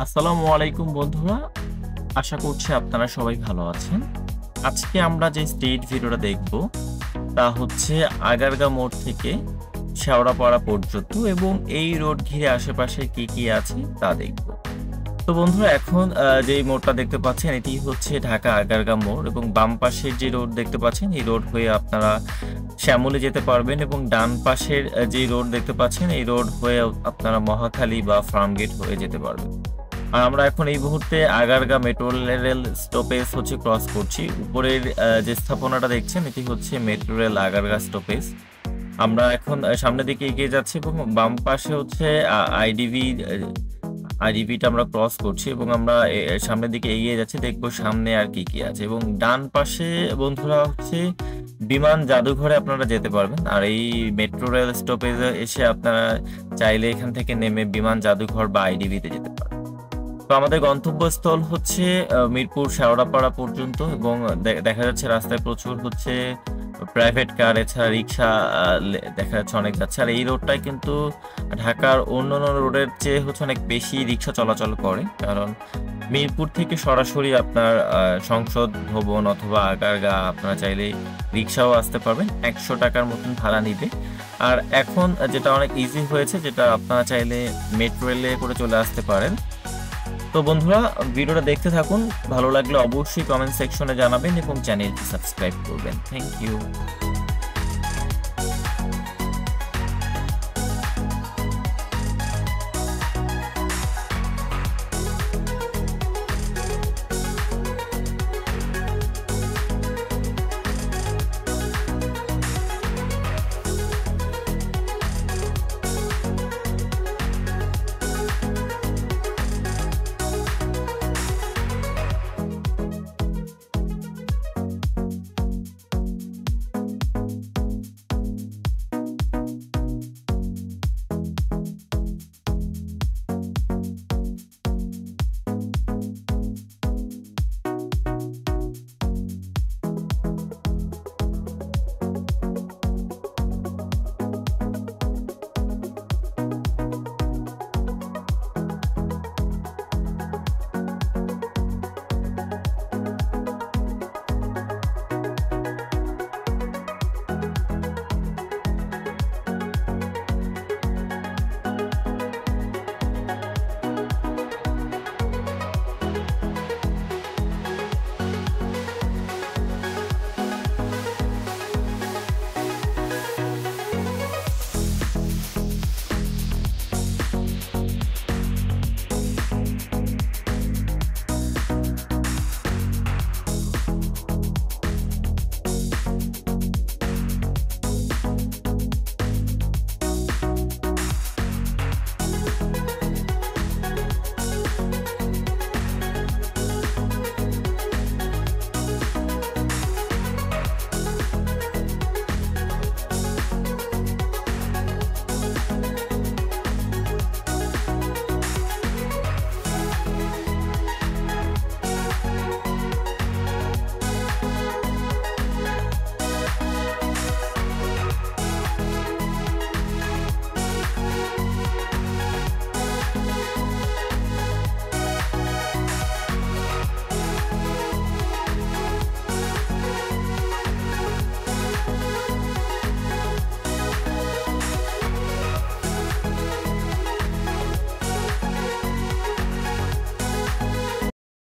আসসালামু আলাইকুম বন্ধুরা। আশা করছি আপনারা সবাই ভালো আছেন। আজকে আমরা যে স্ট্রিট ভিডিওটা দেখব তা হচ্ছে আগারগা মোড় থেকে শেওড়াপাড়া পর্যন্ত এবং এই রোড ঘিরে আশেপাশে কি আছে তা দেখব। তো বন্ধুরা এখন যেই মোড়টা দেখতে পাচ্ছেন এটি হচ্ছে ঢাকা আগারগা মোড় এবং বাম পাশের যে রোড দেখতে পাচ্ছেন এই রোড হয়ে আপনারা শ্যামলী যেতে পারবেন এবং ডান পাশের যে রোড দেখতে পাচ্ছেন এই রোড হয়ে আপনারা মহাখালী বা ফার্মগেট হয়ে যেতে পারবেন। আর আমরা এখন এই মুহূর্তে আগারগা মেট্রো রেল স্টপেজ হচ্ছে ক্রস করছি। উপরের যে স্থাপনাটা দেখছেন এটি হচ্ছে মেট্রো রেল আগারগা স্টপেজ। আমরা এখন সামনের দিকে এগিয়ে যাচ্ছি এবং বাম পাশে হচ্ছে আইডিবিটা আমরা ক্রস করছি এবং আমরা সামনের দিকে এগিয়ে যাচ্ছি, দেখবো সামনে আর কি আছে। এবং ডান পাশে বন্ধুরা হচ্ছে বিমান জাদুঘরে আপনারা যেতে পারবেন। আর এই মেট্রো রেল স্টপেজে এসে আপনারা চাইলে এখান থেকে নেমে বিমান জাদুঘর বা আইডিবিতে যেতে পারেন। তো আমাদের গন্তব্যস্থল হচ্ছে মিরপুর শেওড়াপাড়া পর্যন্ত এবং দেখা যাচ্ছে রাস্তায় প্রচুর হচ্ছে প্রাইভেট কার এছাড়া রিক্সা দেখা যাচ্ছে অনেক যাচ্ছে। আর এই রোডটায় কিন্তু ঢাকার অন্যান্য রোডের চেয়ে হচ্ছে অনেক বেশি রিক্সা চলাচল করে, কারণ মিরপুর থেকে সরাসরি আপনার সংসদ ভবন অথবা আগারগা আপনারা চাইলে রিক্সাও আসতে পারবেন, 100 টাকার মতন ভাড়া নিবে। আর এখন যেটা অনেক ইজি হয়েছে, যেটা আপনারা চাইলে মেট্রো রেলে করে চলে আসতে পারেন। তো বন্ধুরা ভিডিওটা দেখতে থাকুন, ভালো লাগলে অবশ্যই কমেন্ট সেকশনে জানাবেন এবং চ্যানেলটি সাবস্ক্রাইব করবেন। Thank you.